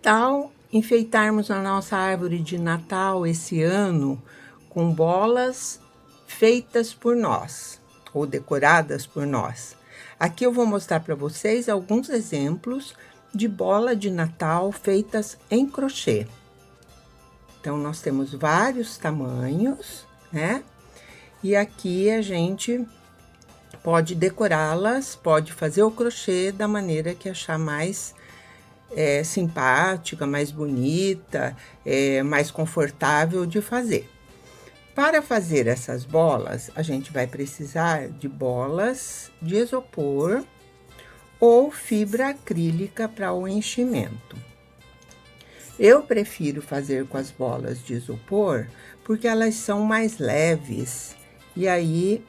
tal enfeitarmos a nossa árvore de Natal esse ano com bolas feitas por nós ou decoradas por nós? Aqui eu vou mostrar para vocês alguns exemplos de bola de Natal feitas em crochê. Então, nós temos vários tamanhos, né? E aqui a gente pode decorá-las, pode fazer o crochê da maneira que achar mais simpática, mais bonita, mais confortável de fazer. Para fazer essas bolas, a gente vai precisar de bolas de isopor ou fibra acrílica para o enchimento. Eu prefiro fazer com as bolas de isopor porque elas são mais leves e aí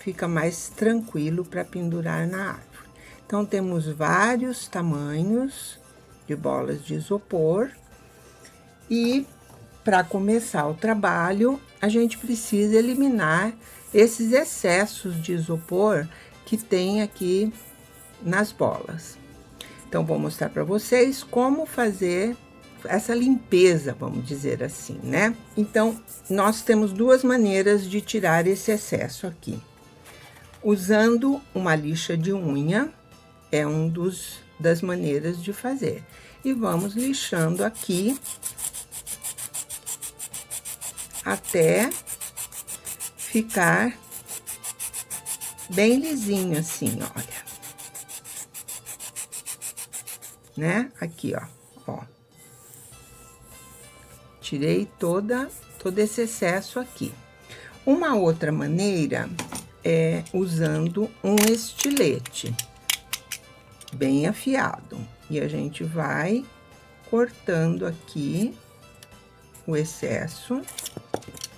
fica mais tranquilo para pendurar na árvore. Então, temos vários tamanhos de bolas de isopor e para começar o trabalho, a gente precisa eliminar esses excessos de isopor que tem aqui nas bolas. Então, vou mostrar para vocês como fazer essa limpeza, vamos dizer assim, né? Então, nós temos duas maneiras de tirar esse excesso aqui. Usando uma lixa de unha, é das maneiras de fazer. E vamos lixando aqui até ficar bem lisinho assim, olha. Né? Aqui, ó. Tirei todo esse excesso aqui. Uma outra maneira é usando um estilete bem afiado. E a gente vai cortando aqui o excesso.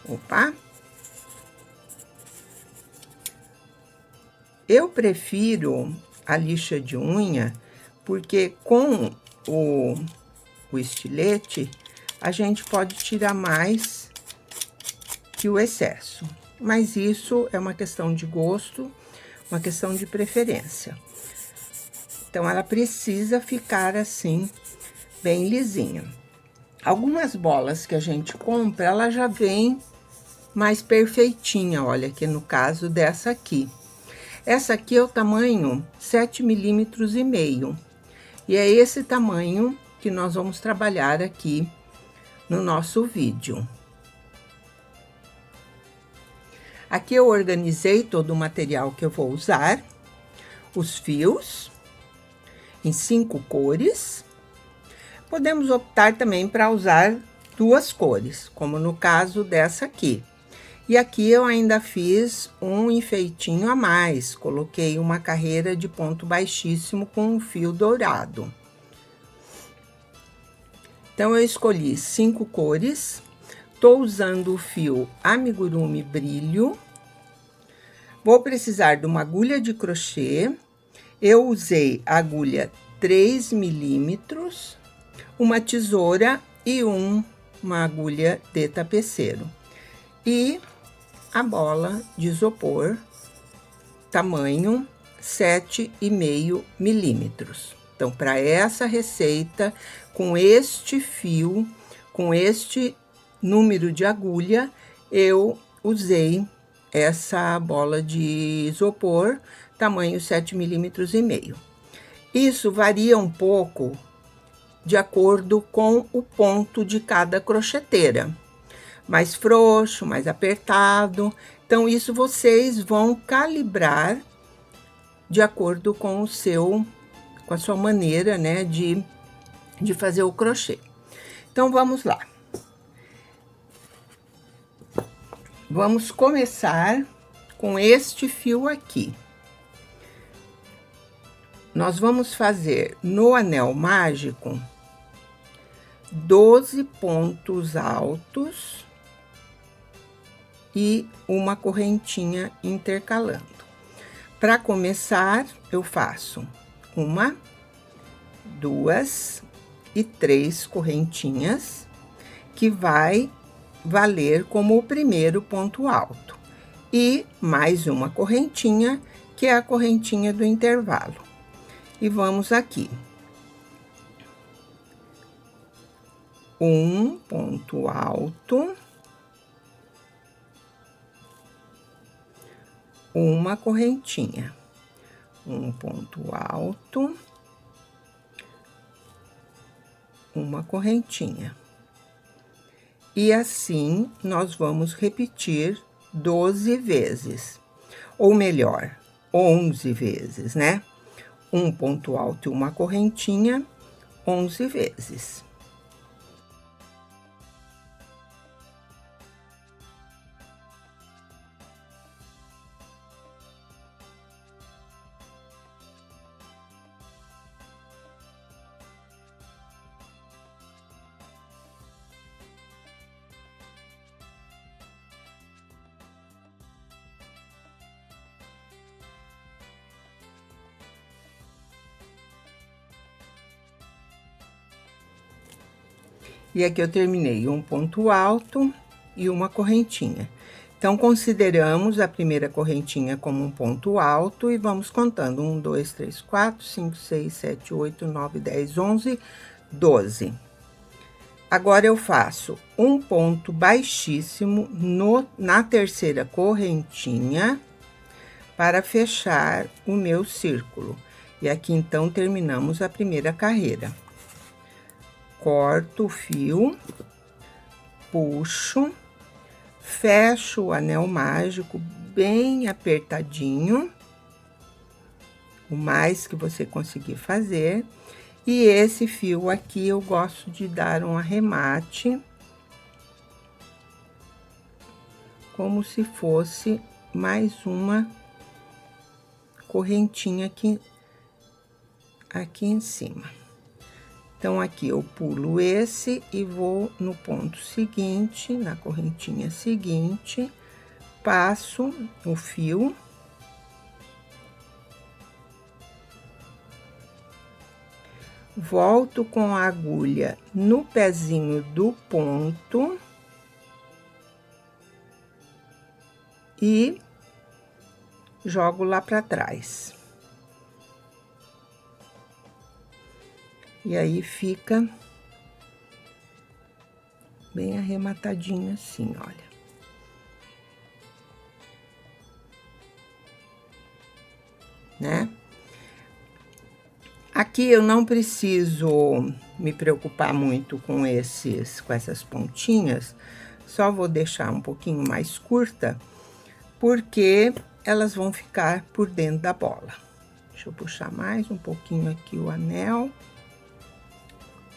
Opa! Eu prefiro a lixa de unha, porque com o estilete, a gente pode tirar mais que o excesso. Mas isso é uma questão de gosto, uma questão de preferência. Então, ela precisa ficar assim, bem lisinha. Algumas bolas que a gente compra, ela já vem mais perfeitinha, olha, aqui no caso dessa aqui. Essa aqui é o tamanho 7,5 milímetros. E é esse tamanho que nós vamos trabalhar aqui no nosso vídeo. Aqui eu organizei todo o material que eu vou usar, os fios em 5 cores. Podemos optar também para usar 2 cores, como no caso dessa aqui. E aqui eu ainda fiz um enfeitinho a mais, coloquei uma carreira de ponto baixíssimo com um fio dourado. Então, eu escolhi 5 cores, tô usando o fio amigurumi brilho. Vou precisar de uma agulha de crochê, eu usei a agulha 3 milímetros, uma tesoura e uma agulha de tapeceiro. E a bola de isopor, tamanho 7,5 milímetros. Então, para essa receita, com este fio, com este número de agulha, eu usei essa bola de isopor, tamanho 7,5 milímetros. Isso varia um pouco de acordo com o ponto de cada crocheteira. Mais frouxo, mais apertado. Então, isso vocês vão calibrar de acordo com a sua maneira, né, de fazer o crochê. Então, vamos lá. Vamos começar com este fio aqui. Nós vamos fazer no anel mágico 12 pontos altos e uma correntinha intercalando. Para começar, eu faço 1, 2 e 3 correntinhas, que vai valer como o primeiro ponto alto. E mais uma correntinha, que é a correntinha do intervalo. E vamos aqui. um ponto alto, uma correntinha, um ponto alto, uma correntinha. E assim, nós vamos repetir 12 vezes, ou melhor, 11 vezes, né? Um ponto alto e uma correntinha, 11 vezes. E aqui eu terminei um ponto alto e uma correntinha. Então, consideramos a primeira correntinha como um ponto alto e vamos contando. 1, 2, 3, 4, 5, 6, 7, 8, 9, 10, 11, 12. Agora, eu faço um ponto baixíssimo na terceira correntinha para fechar o meu círculo. E aqui, então, terminamos a primeira carreira. Corto o fio, puxo, fecho o anel mágico bem apertadinho, o mais que você conseguir fazer. E esse fio aqui eu gosto de dar um arremate, como se fosse mais uma correntinha aqui em cima. Então, aqui eu pulo esse e vou no ponto seguinte, na correntinha seguinte, passo o fio. Volto com a agulha no pezinho do ponto. E jogo lá pra trás. E aí, fica bem arrematadinho assim, olha. Né? Aqui eu não preciso me preocupar muito com essas pontinhas, só vou deixar um pouquinho mais curta, porque elas vão ficar por dentro da bola. Deixa eu puxar mais um pouquinho aqui o anel,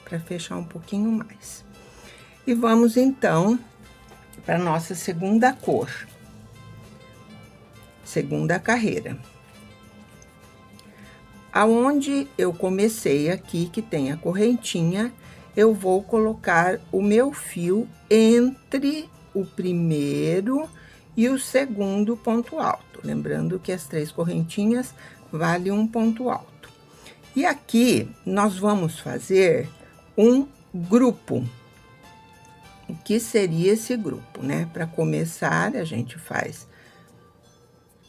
para fechar um pouquinho mais. E vamos, então, para nossa segunda cor. Segunda carreira. Aonde eu comecei aqui, que tem a correntinha, eu vou colocar o meu fio entre o primeiro e o segundo ponto alto. Lembrando que as 3 correntinhas valem um ponto alto. E aqui, nós vamos fazer um grupo. O que seria esse grupo, né? Para começar, a gente faz...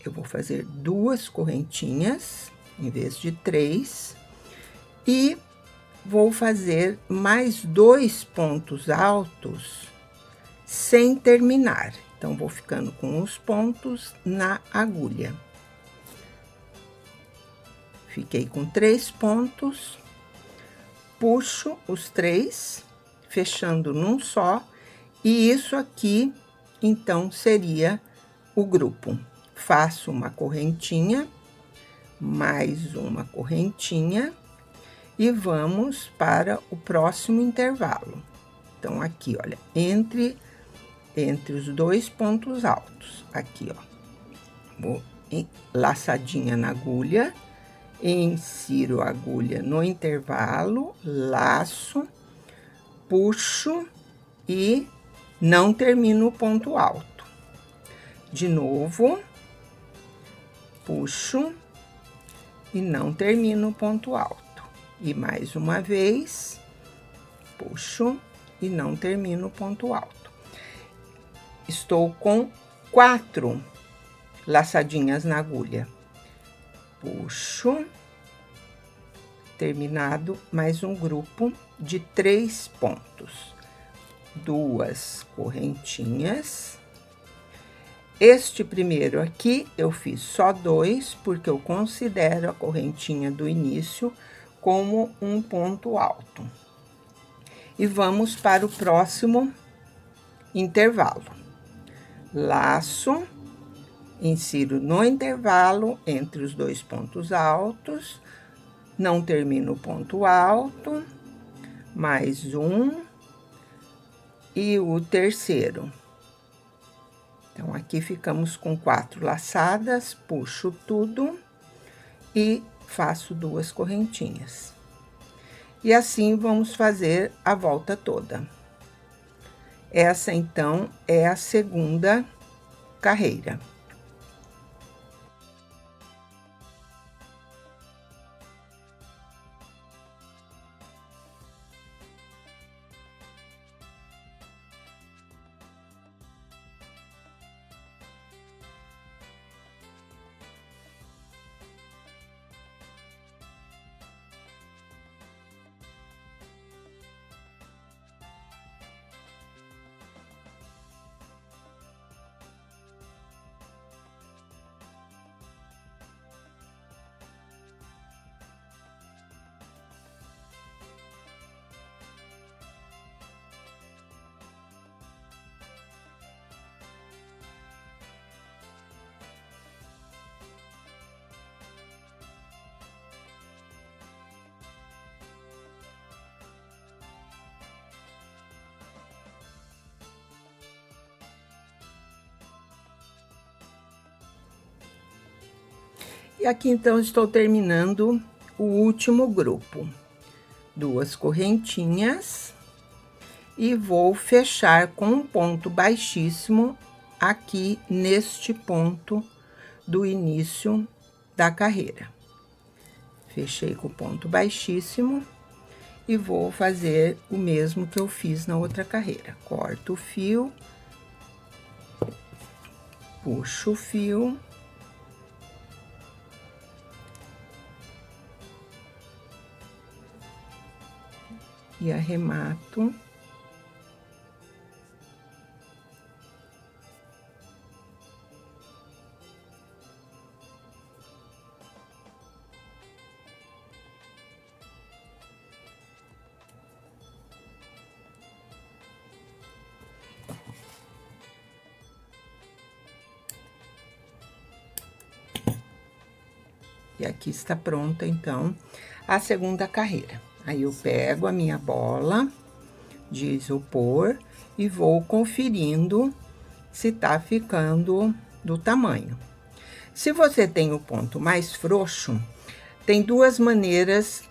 Eu vou fazer 2 correntinhas, em vez de 3. E vou fazer mais 2 pontos altos, sem terminar. Então, vou ficando com os pontos na agulha. Fiquei com 3 pontos. Puxo os 3, fechando num só, e isso aqui, então, seria o grupo. Faço uma correntinha, mais uma correntinha, e vamos para o próximo intervalo. Então, aqui, olha, entre os 2 pontos altos, aqui, ó, vou laçadinha na agulha, insiro a agulha no intervalo, laço, puxo e não termino o ponto alto. De novo, puxo e não termino o ponto alto. E mais uma vez, puxo e não termino o ponto alto. Estou com 4 laçadinhas na agulha. Puxo, terminado mais um grupo de 3 pontos. 2 correntinhas. Este primeiro aqui, eu fiz só 2, porque eu considero a correntinha do início como um ponto alto. E vamos para o próximo intervalo. Laço, insiro no intervalo entre os 2 pontos altos, não termino o ponto alto, mais um, e o terceiro. Então, aqui ficamos com 4 laçadas, puxo tudo e faço 2 correntinhas. E assim vamos fazer a volta toda. Essa, então, é a segunda carreira. E aqui, então, estou terminando o último grupo. 2 correntinhas. E vou fechar com um ponto baixíssimo aqui neste ponto do início da carreira. Fechei com ponto baixíssimo e vou fazer o mesmo que eu fiz na outra carreira. Corto o fio, puxo o fio. E arremato. E aqui está pronta, então, a segunda carreira. Aí, eu pego a minha bola de isopor e vou conferindo se tá ficando do tamanho. Se você tem o ponto mais frouxo, tem 2 maneiras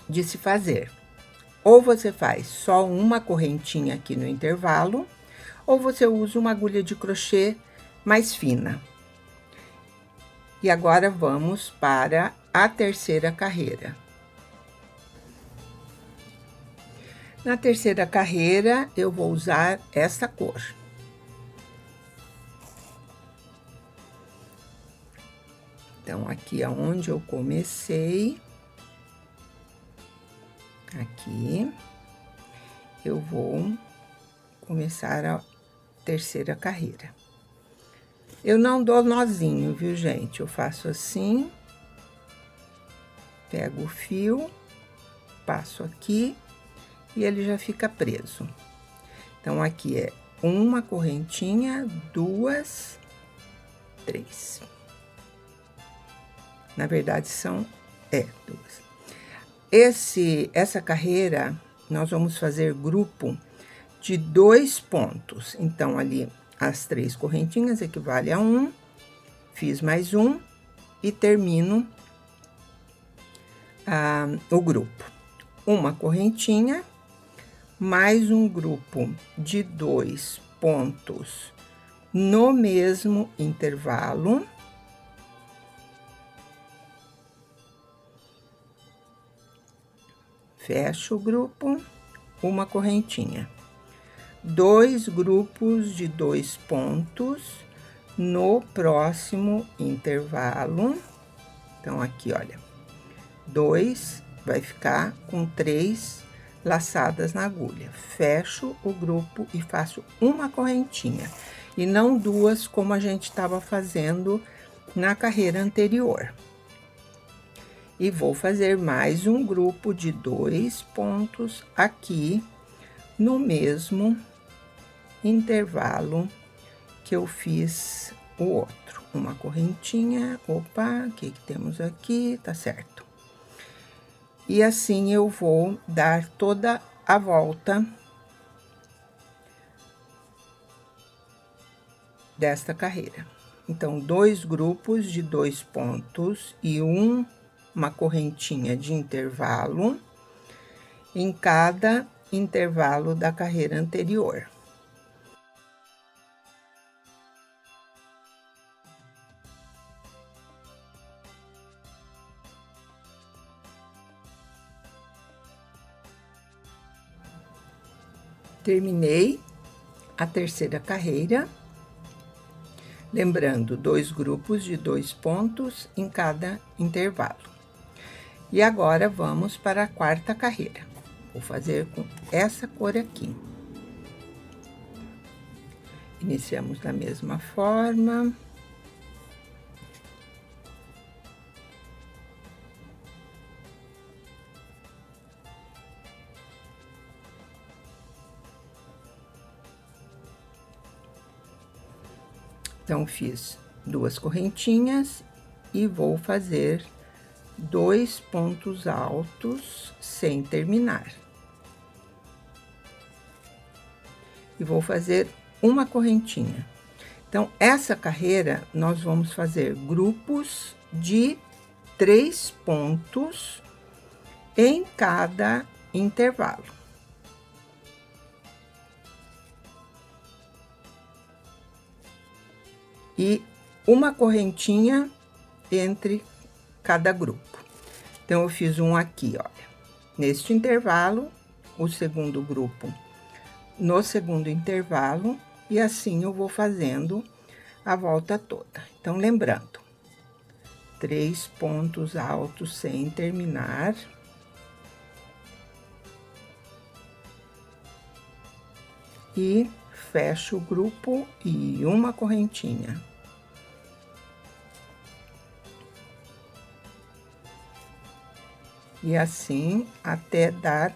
de se fazer. Ou você faz só uma correntinha aqui no intervalo, ou você usa uma agulha de crochê mais fina. E agora, vamos para a terceira carreira. Na terceira carreira, eu vou usar essa cor. Então, aqui aonde eu comecei, aqui, eu vou começar a terceira carreira. Eu não dou nozinho, viu, gente? Eu faço assim, pego o fio, passo aqui e ele já fica preso. Então, aqui é uma correntinha, 2, 3. Na verdade, são 2. Essa carreira, nós vamos fazer grupo de 2 pontos. Então, ali, as 3 correntinhas equivale a 1, fiz mais um e termino o grupo. Uma correntinha, mais um grupo de 2 pontos no mesmo intervalo. Fecho o grupo, uma correntinha. 2 grupos de 2 pontos no próximo intervalo. Então, aqui, olha, 2 vai ficar com 3 laçadas na agulha. Fecho o grupo e faço uma correntinha, e não duas como a gente estava fazendo na carreira anterior. E vou fazer mais um grupo de 2 pontos aqui no mesmo intervalo que eu fiz o outro. Uma correntinha, opa, o que temos aqui? Tá certo. E assim eu vou dar toda a volta desta carreira. Então, 2 grupos de 2 pontos e uma correntinha de intervalo em cada intervalo da carreira anterior. Terminei a terceira carreira, lembrando 2 grupos de 2 pontos em cada intervalo. E agora vamos para a quarta carreira. Vou fazer com essa cor aqui. Iniciamos da mesma forma. Então, fiz 2 correntinhas e vou fazer 2 pontos altos sem terminar. E vou fazer uma correntinha. Então, essa carreira, nós vamos fazer grupos de 3 pontos em cada intervalo. E uma correntinha entre cada grupo. Então, eu fiz um aqui, olha, neste intervalo, o segundo grupo no segundo intervalo, e assim eu vou fazendo a volta toda. Então, lembrando, 3 pontos altos sem terminar. E fecho o grupo e uma correntinha. E assim até dar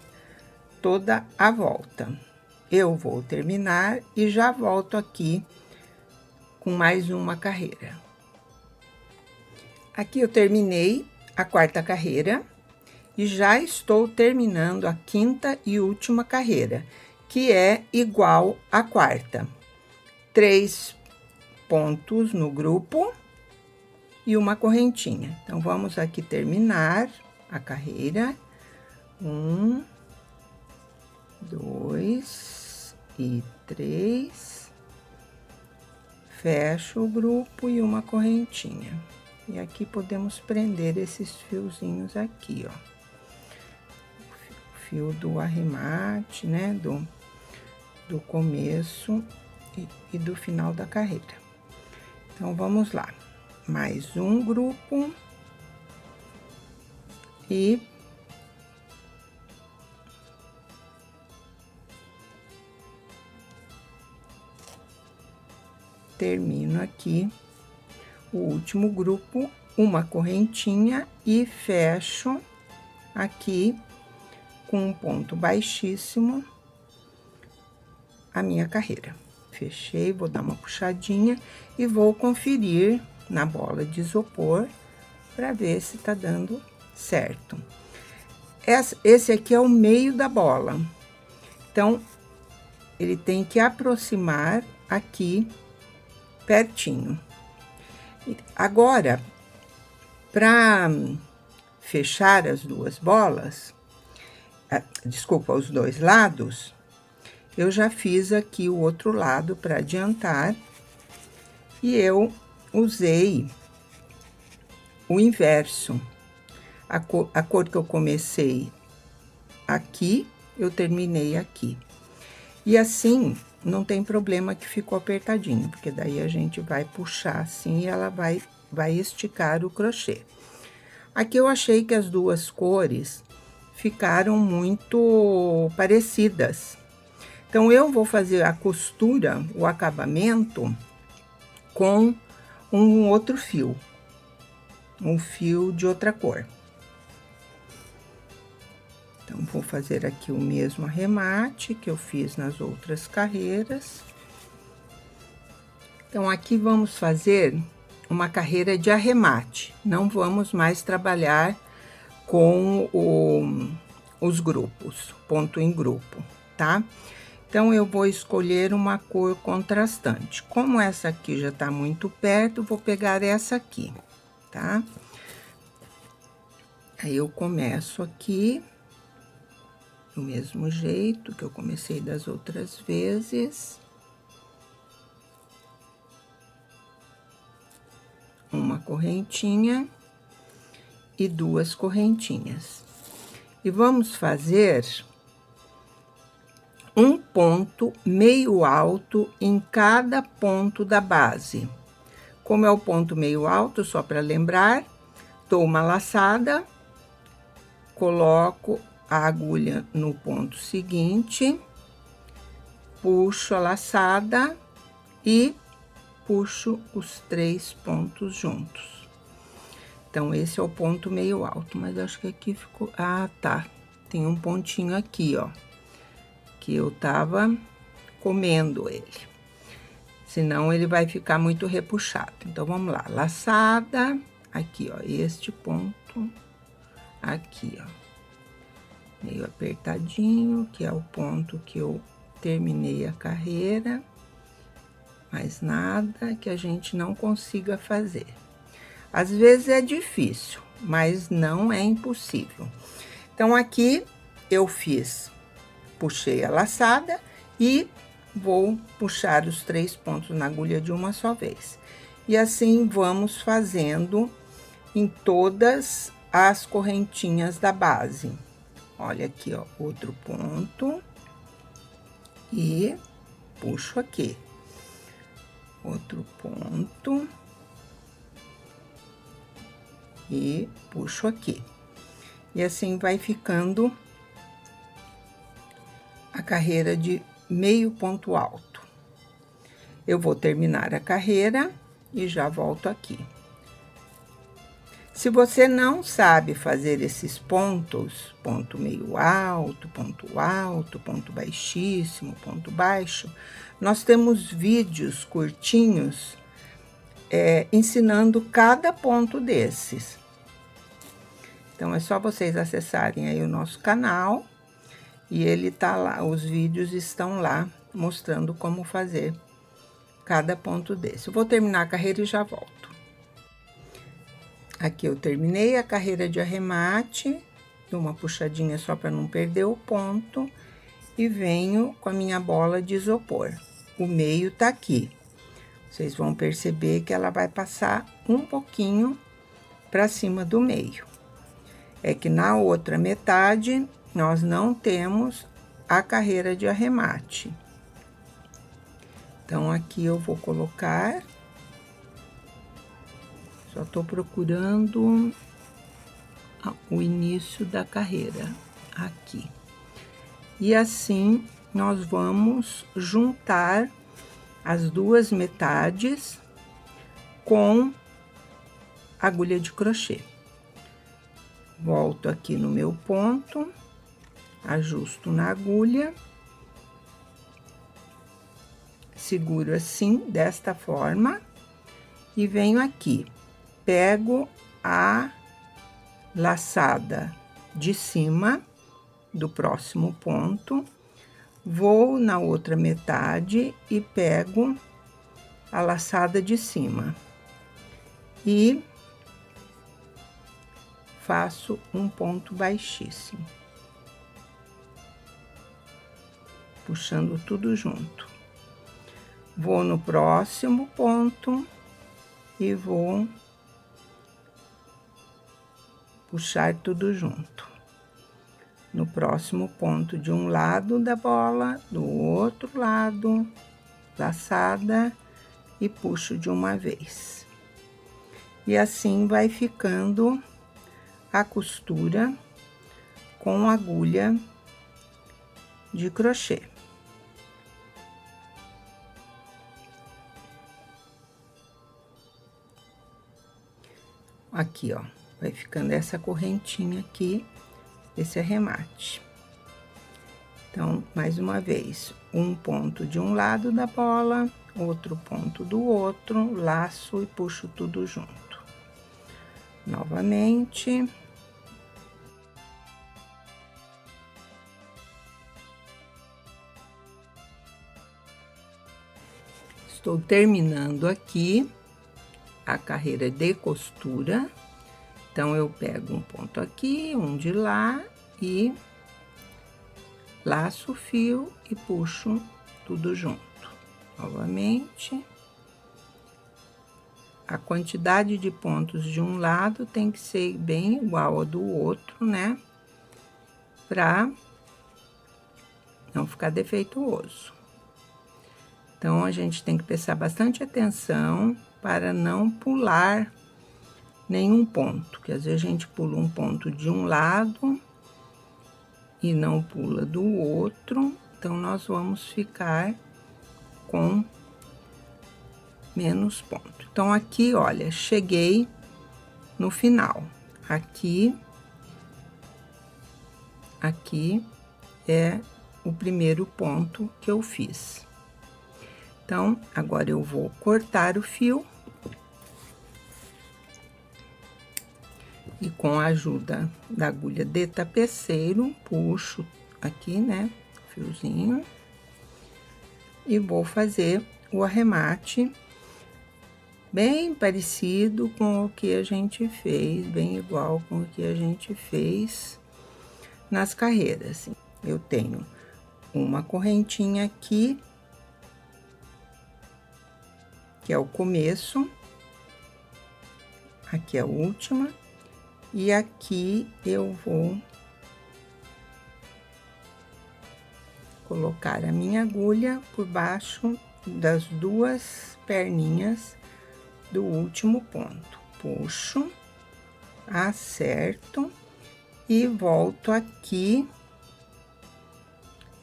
toda a volta. Eu vou terminar e já volto aqui com mais uma carreira. Aqui eu terminei a quarta carreira e já estou terminando a quinta e última carreira, que é igual à quarta. 3 pontos no grupo e uma correntinha. Então, vamos aqui terminar a carreira. 1, 2 e 3. Fecho o grupo e uma correntinha. E aqui podemos prender esses fiozinhos aqui, ó. O fio do arremate, né? Do começo e do final da carreira. Então, vamos lá. Mais um grupo. E termino aqui o último grupo, uma correntinha e fecho aqui com um ponto baixíssimo a minha carreira. Fechei, vou dar uma puxadinha e vou conferir na bola de isopor para ver se tá dando certo. Esse aqui é o meio da bola, então ele tem que aproximar aqui pertinho. Agora, para fechar as duas bolas, desculpa, os dois lados, eu já fiz aqui o outro lado para adiantar, e eu usei o inverso. A cor que eu comecei aqui, eu terminei aqui. E assim, não tem problema que ficou apertadinho, porque daí a gente vai puxar assim e ela vai esticar o crochê. Aqui eu achei que as duas cores ficaram muito parecidas. Então, eu vou fazer a costura, o acabamento, com um outro fio, um fio de outra cor. Então, vou fazer aqui o mesmo arremate que eu fiz nas outras carreiras. Então, aqui vamos fazer uma carreira de arremate, não vamos mais trabalhar com os grupos, ponto em grupo, tá? Então, eu vou escolher uma cor contrastante. Como essa aqui já tá muito perto, vou pegar essa aqui, tá? Aí, eu começo aqui, do mesmo jeito que eu comecei das outras vezes. Uma correntinha e 2 correntinhas. E vamos fazer um ponto meio alto em cada ponto da base. Como é o ponto meio alto, só para lembrar, dou uma laçada, coloco a agulha no ponto seguinte, puxo a laçada e puxo os 3 pontos juntos. Então, esse é o ponto meio alto, mas acho que aqui ficou... Ah, tá. Tem um pontinho aqui, ó, que eu tava comendo ele. Senão, ele vai ficar muito repuxado. Então, vamos lá. Laçada, aqui, ó, este ponto aqui, ó. Meio apertadinho, que é o ponto que eu terminei a carreira. Mas nada que a gente não consiga fazer. Às vezes é difícil, mas não é impossível. Então, aqui eu puxei a laçada e vou puxar os 3 pontos na agulha de uma só vez. E assim vamos fazendo em todas as correntinhas da base. Olha aqui, ó, outro ponto e puxo aqui. Outro ponto e puxo aqui. E assim vai ficando a carreira de meio ponto alto. Eu vou terminar a carreira e já volto aqui. Se você não sabe fazer esses pontos, ponto meio alto, ponto baixíssimo, ponto baixo, nós temos vídeos curtinhos ensinando cada ponto desses. Então, é só vocês acessarem aí o nosso canal e ele tá lá, os vídeos estão lá mostrando como fazer cada ponto desse. Eu vou terminar a carreira e já volto. Aqui eu terminei a carreira de arremate, dou uma puxadinha só para não perder o ponto e venho com a minha bola de isopor. O meio tá aqui. Vocês vão perceber que ela vai passar um pouquinho para cima do meio. É que na outra metade nós não temos a carreira de arremate. Então, aqui eu vou colocar... Só tô procurando o início da carreira aqui. E assim, nós vamos juntar as 2 metades com agulha de crochê. Volto aqui no meu ponto, ajusto na agulha, seguro assim, desta forma, e venho aqui. Pego a laçada de cima do próximo ponto, vou na outra metade e pego a laçada de cima. E faço um ponto baixíssimo. Puxando tudo junto. Vou no próximo ponto e vou... puxar tudo junto. No próximo ponto de um lado da bola, do outro lado, laçada e puxo de uma vez. E assim vai ficando a costura com agulha de crochê. Aqui, ó, vai ficando essa correntinha aqui, esse arremate. Então, mais uma vez, um ponto de um lado da bola, outro ponto do outro, laço e puxo tudo junto. Novamente. Estou terminando aqui a carreira de costura. Então, eu pego um ponto aqui, um de lá e laço o fio e puxo tudo junto. Novamente. A quantidade de pontos de um lado tem que ser bem igual ao do outro, né? Pra não ficar defeituoso. Então, a gente tem que prestar bastante atenção para não pular nenhum ponto, que às vezes a gente pula um ponto de um lado e não pula do outro, então nós vamos ficar com menos ponto. Então, aqui, olha, cheguei no final. Aqui é o primeiro ponto que eu fiz. Então, agora eu vou cortar o fio. E com a ajuda da agulha de tapeceiro, puxo aqui, né, o fiozinho. E vou fazer o arremate bem parecido com o que a gente fez, bem igual com o que a gente fez nas carreiras. Eu tenho uma correntinha aqui, que é o começo, aqui é a última. E aqui eu vou colocar a minha agulha por baixo das duas perninhas do último ponto. Puxo, acerto e volto aqui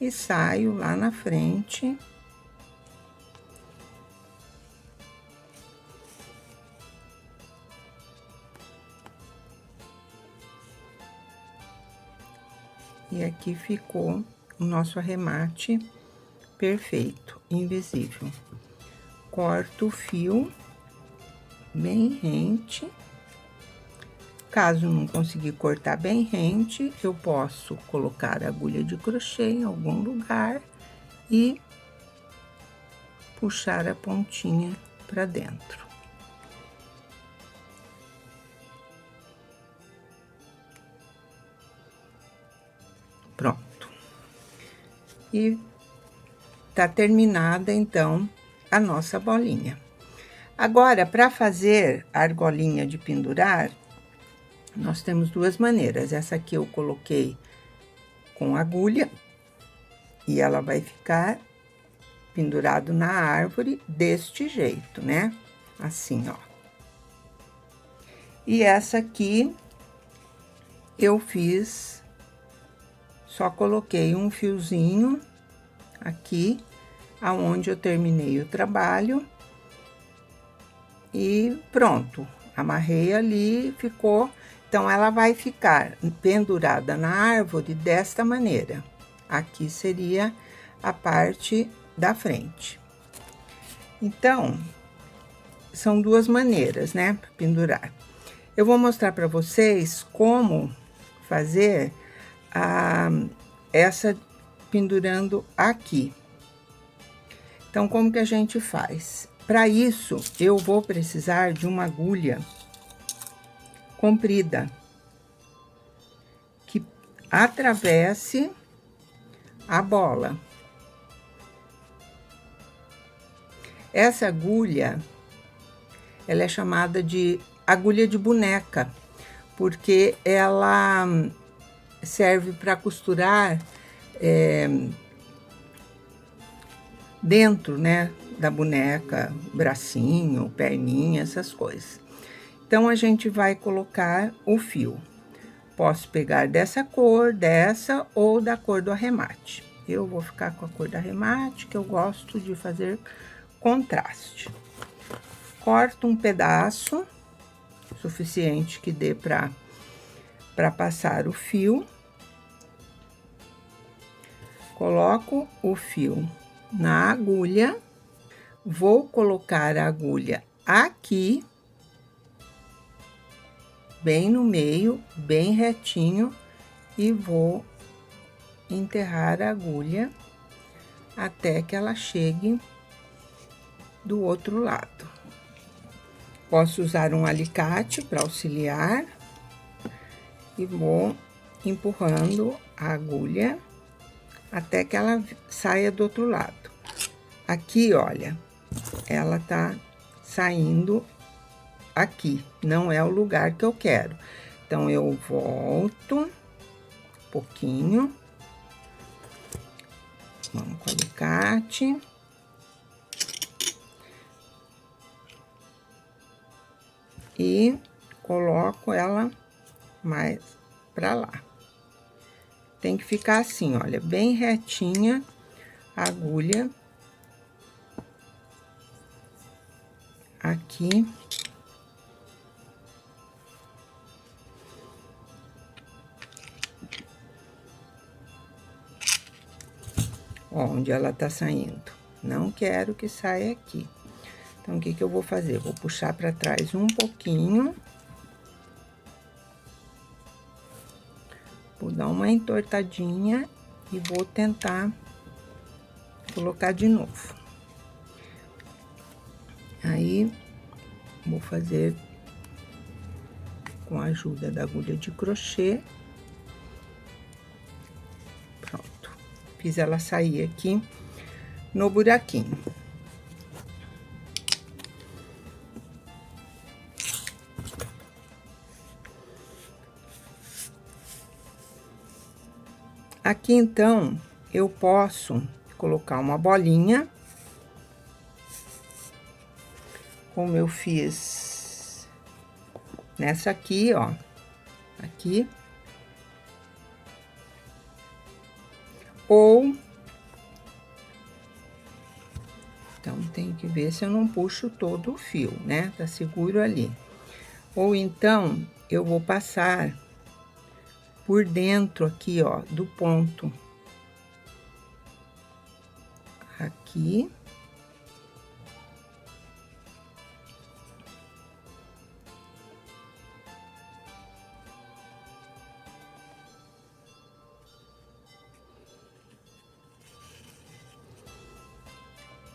e saio lá na frente. E aqui ficou o nosso arremate perfeito, invisível. Corto o fio bem rente. Caso não conseguir cortar bem rente, eu posso colocar a agulha de crochê em algum lugar e puxar a pontinha para dentro. Pronto. E tá terminada, então, a nossa bolinha. Agora, para fazer a argolinha de pendurar, nós temos duas maneiras. Essa aqui eu coloquei com agulha e ela vai ficar pendurado na árvore deste jeito, né? Assim, ó. E essa aqui eu fiz, só coloquei um fiozinho aqui, aonde eu terminei o trabalho. E pronto, amarrei ali, ficou. Então, ela vai ficar pendurada na árvore desta maneira. Aqui seria a parte da frente. Então, são duas maneiras, né, para pendurar. Eu vou mostrar para vocês como fazer essa pendurando aqui. Então, como que a gente faz? Para isso, eu vou precisar de uma agulha comprida que atravesse a bola. Essa agulha, ela é chamada de agulha de boneca, porque ela serve para costurar dentro, né, da boneca, bracinho, perninha, essas coisas. Então, a gente vai colocar o fio. Posso pegar dessa cor, dessa ou da cor do arremate. Eu vou ficar com a cor do arremate, que eu gosto de fazer contraste. Corto um pedaço suficiente que dê para passar o fio. Coloco o fio na agulha, vou colocar a agulha aqui, bem no meio, bem retinho, e vou enterrar a agulha até que ela chegue do outro lado. Posso usar um alicate para auxiliar e vou empurrando a agulha até que ela saia do outro lado. Aqui, olha, ela tá saindo aqui, não é o lugar que eu quero. Então, eu volto um pouquinho. Vamos com o alicate. E coloco ela mais pra lá. Tem que ficar assim, olha, bem retinha a agulha. Aqui. Onde ela tá saindo. Não quero que saia aqui. Então, o que que eu vou fazer? Vou puxar pra trás um pouquinho. Vou dar uma entortadinha e vou tentar colocar de novo. Aí, vou fazer com a ajuda da agulha de crochê. Pronto. Fiz ela sair aqui no buraquinho. Aqui, então, eu posso colocar uma bolinha, como eu fiz nessa aqui, ó, aqui. Ou, então, tenho que ver se eu não puxo todo o fio, né? Tá seguro ali. Ou então, eu vou passar por dentro aqui, ó, do ponto. Aqui.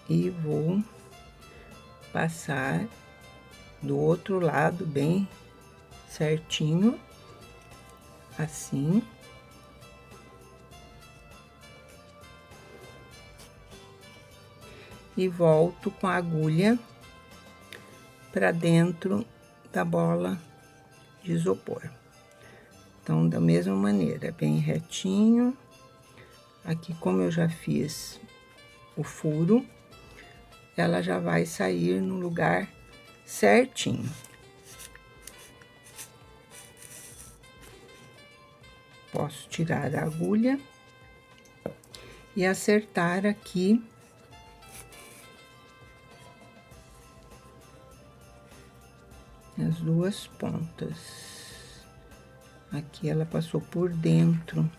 E vou passar do outro lado bem certinho, assim. E volto com a agulha para dentro da bola de isopor. Então, da mesma maneira, bem retinho. Aqui, como eu já fiz o furo, ela já vai sair no lugar certinho. Posso tirar a agulha e acertar aqui as duas pontas. Aqui ela passou por dentro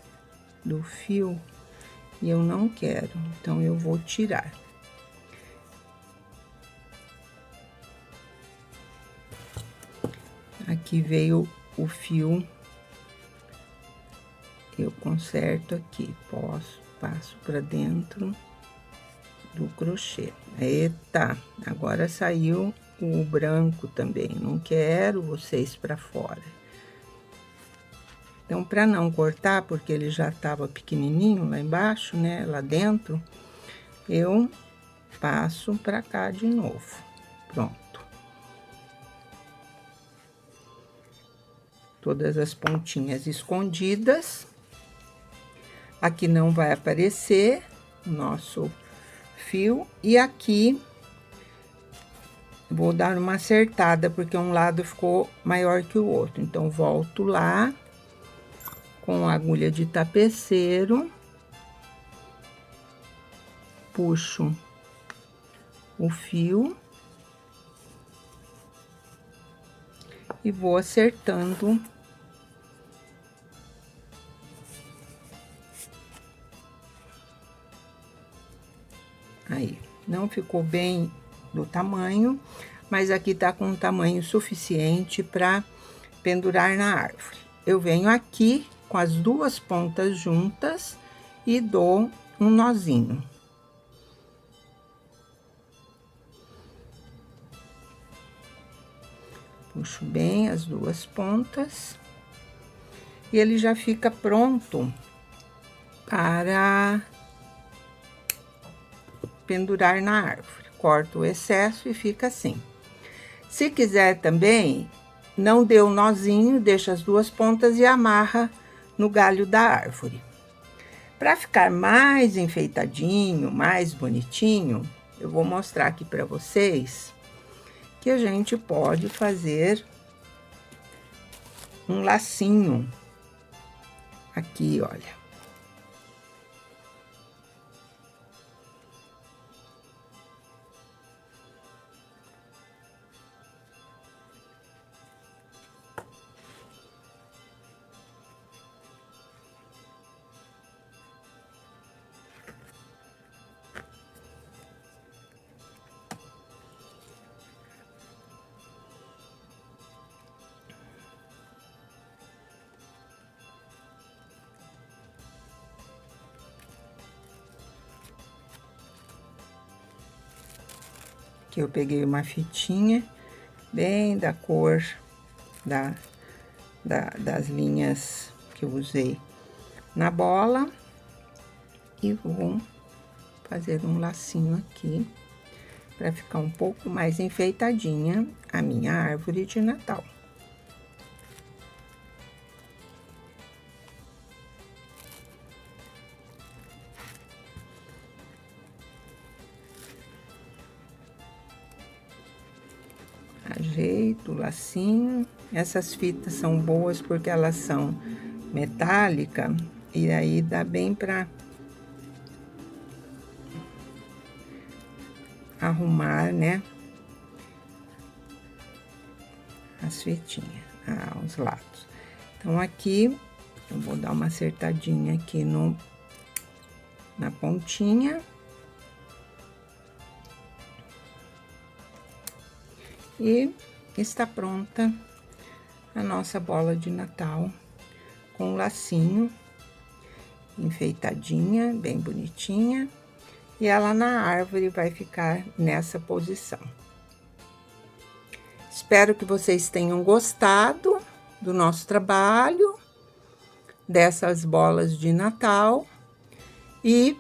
do fio e eu não quero, então eu vou tirar. Aqui veio o fio, eu conserto aqui, passo pra dentro do crochê. Eita, agora saiu o branco também, não quero vocês pra fora. Então, pra não cortar, porque ele já tava pequenininho lá embaixo, né, lá dentro, eu passo pra cá de novo. Pronto. Todas as pontinhas escondidas. Aqui não vai aparecer o nosso fio. E aqui, vou dar uma acertada, porque um lado ficou maior que o outro. Então, volto lá com a agulha de tapeceiro, puxo o fio e vou acertando aí. Não ficou bem do tamanho, mas aqui tá com um tamanho suficiente para pendurar na árvore. Eu venho aqui com as duas pontas juntas e dou um nozinho. Puxo bem as duas pontas e ele já fica pronto para pendurar na árvore. Corto o excesso e fica assim. Se quiser também, não dê um nozinho, deixa as duas pontas e amarra no galho da árvore. Para ficar mais enfeitadinho, mais bonitinho, eu vou mostrar aqui para vocês que a gente pode fazer um lacinho aqui, olha. Aqui eu peguei uma fitinha bem da cor das linhas que eu usei na bola e vou fazer um lacinho aqui para ficar um pouco mais enfeitadinha a minha árvore de Natal. Ajeito o lacinho. Essas fitas são boas porque elas são metálicas e aí dá bem para arrumar, né, as fitinhas aos lados. Então, aqui eu vou dar uma acertadinha aqui na pontinha. E está pronta a nossa bola de Natal com lacinho, enfeitadinha, bem bonitinha. E ela na árvore vai ficar nessa posição. Espero que vocês tenham gostado do nosso trabalho, dessas bolas de Natal. E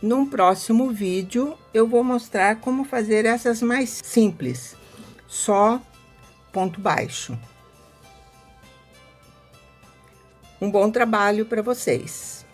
num próximo vídeo eu vou mostrar como fazer essas mais simples, só ponto baixo. Um bom trabalho para vocês!